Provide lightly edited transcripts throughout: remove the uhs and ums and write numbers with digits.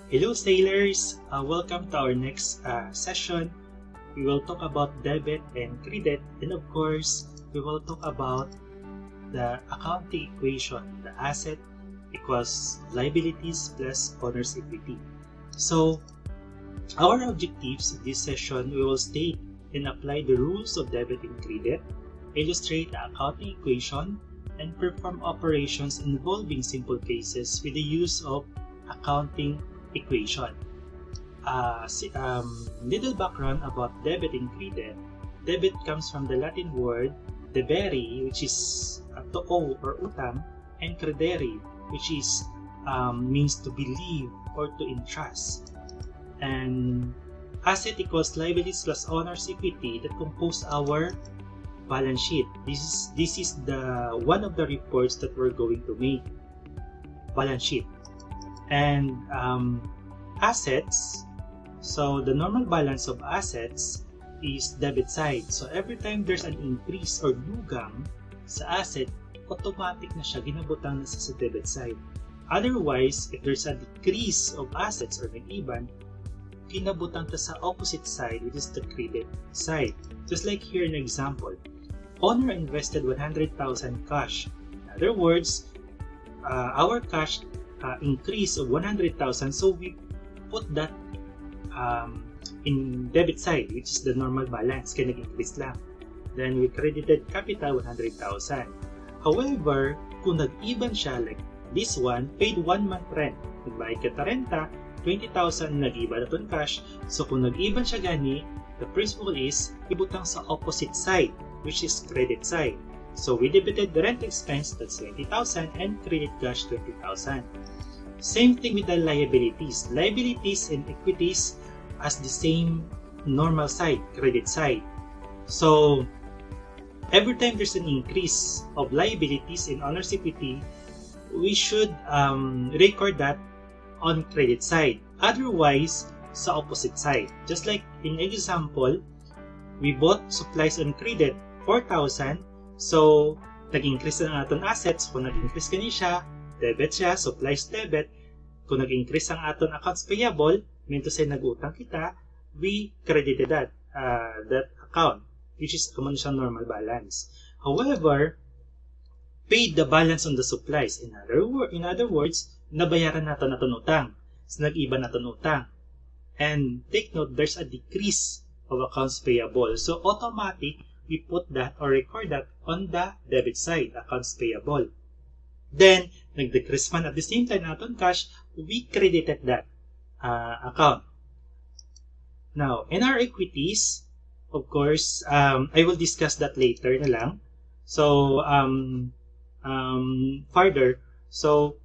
Hello sailors! Welcome to our next session. We will talk about debit and credit, and of course, we will talk about the accounting equation, the asset equals liabilities plus owner's equity. So, our objectives in this session, we will state and apply the rules of debit and credit, illustrate the accounting equation, and perform operations involving simple cases with the use of accounting equation. Little background about debit and credit. Debit comes from the Latin word debere, which is to owe or utang, and credere, which is means to believe or to entrust. And asset equals liabilities plus owner's equity that compose our balance sheet. This is the one of the reports that we're going to make. Balance sheet. And assets, so the normal balance of assets is debit side. So every time there's an increase or dugang sa asset, automatic na siya, ginabutang na sa debit side. Otherwise, if there's a decrease of assets or nag-iban, kinabutang ta sa opposite side, which is the credit side. Just like here in example, owner invested 100,000 cash. In other words, our cash increase of 100,000, so we put that in debit side, which is the normal balance, kaya nag-increase lang. Then we credited capital 100,000. However, kung nag-iban siya, like this one, paid 1 month rent. Nagbayad ka ta renta, 20,000 nag-iban na ton cash. So kung nag-iban siya gani, the principle is ibutang sa opposite side, which is credit side. So we debited the rent expense, that's 20,000, and credit cash 20,000. Same thing with the liabilities. Liabilities and equities as the same normal side, credit side. So every time there's an increase of liabilities in owner's equity, we should record that on credit side. Otherwise, sa opposite side. Just like in example, we bought supplies on credit 4,000. So, nag-increase na aton assets. Kung nag-increase kani siya, debit siya, supplies debit. Kung nag-increase ang aton accounts payable, mean to say nag-utang kita, we credited that account, which is common siyang normal balance. However, paid the balance on the supplies. In other words, nabayaran naton utang. So, nag-iba naton utang. And take note, there's a decrease of accounts payable. So, automatic, we put that or record that on the debit side, accounts payable. Then, nag-decrease man at the same time naton cash, we credited that account. Now, in our equities, of course, I will discuss that later na lang. So, further, so,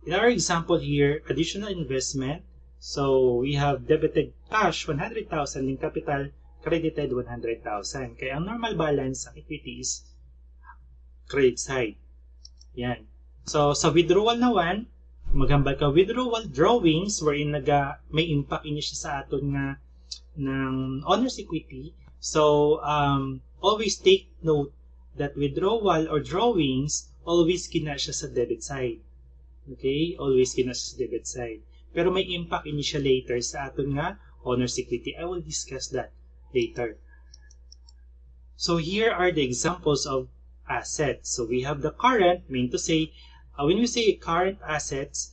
in our example here, additional investment, so we have debited cash 100,000 in capital, credited 100,000. Kaya ang normal balance sa equity is credit side. Yan. So, sa withdrawal naman, maghambal ka withdrawal drawings wherein may impact ini siya sa aton nga ng owner's equity. So, always take note that withdrawal or drawings, always kina siya sa debit side. Okay? Always kina siya sa debit side. Pero may impact ini siya later sa aton nga owner's equity. I will discuss that later. So here are the examples of assets. So we have the current, mean to say, when we say current assets,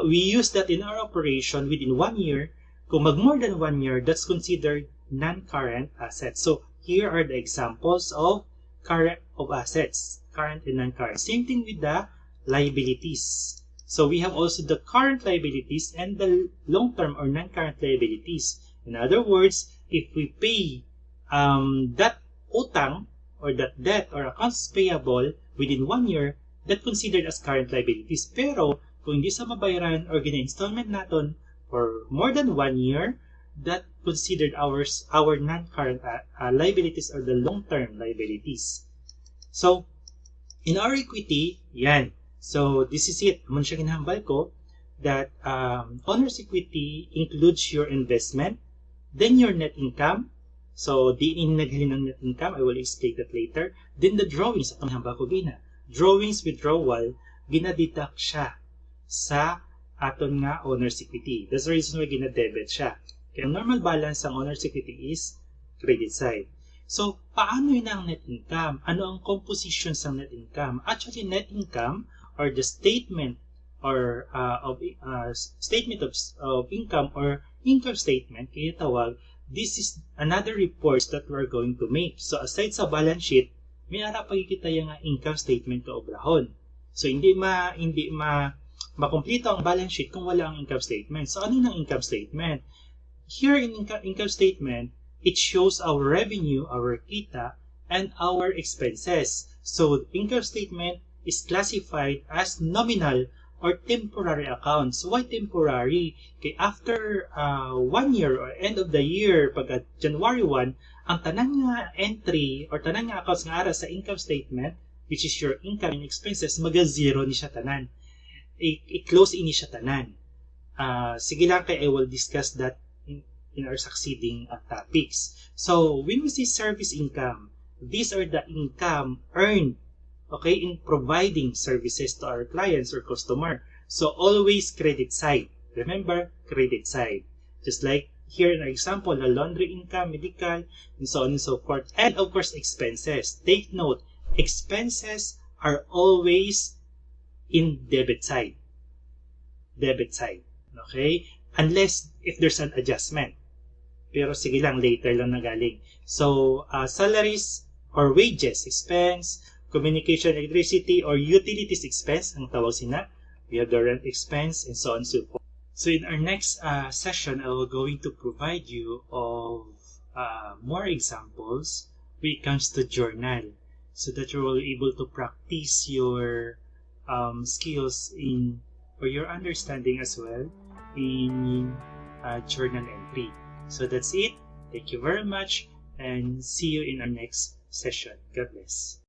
we use that in our operation within 1 year. Kung more than 1 year, that's considered non-current assets. So here are the examples of current of assets, current and non-current. Same thing with the liabilities. So we have also the current liabilities and the long-term or non-current liabilities. In other words, if we pay that utang or that debt or accounts payable within 1 year, that considered as current liabilities. Pero kung hindi sa mabayaran or gina-installment natin for more than 1 year, that considered our non-current liabilities or the long-term liabilities. So, in our equity, yan. So, this is it. Muna siya ginahambal ko that owner's equity includes your investment, then your net income. So, di naghalin ng net income. I will explain that later. Then the drawings, atong hambal ko gina. Drawings withdrawal, ginadeduct siya sa aton nga owner's equity. That's the reason why gina-debit siya. Kaya ang normal balance ng owner's equity is credit side. So, paano yun ang net income? Ano ang composition ng net income? Actually, net income or the statement or statement of income or income statement, kaya tawag, this is another reports that we're going to make. So, aside sa balance sheet, may ara pagkikita yung income statement ka obrahon. So, hindi makompleto ang balance sheet kung wala ang income statement. So, ano ng income statement? Here in income statement, it shows our revenue, our kita, and our expenses. So, income statement is classified as nominal or temporary accounts. Why temporary? Kaya after 1 year or end of the year, pag January 1, ang tanan nga entry or tanan nga accounts nga ara sa income statement, which is your income and expenses, maga-zero ni siya tanan. I-close ini siya tanan. Sige lang kay I will discuss that in our succeeding topics. So, when we say service income, these are the income earned, okay, in providing services to our clients or customer. So, always credit side. Remember, credit side. Just like here in our example, the laundry income, medical, and so on and so forth. And of course, expenses. Take note, expenses are always in debit side. Debit side. Okay? Unless if there's an adjustment. Pero sige lang, later lang nagaling. So, salaries or wages expense, communication, electricity, or utilities expense, ang tawag sina. We have the rent expense, and so on and so forth. So, in our next session, I will going to provide you of more examples when it comes to journal, so that you will be able to practice your skills in, or your understanding as well, in journal entry. So that's it. Thank you very much, and see you in our next session. God bless.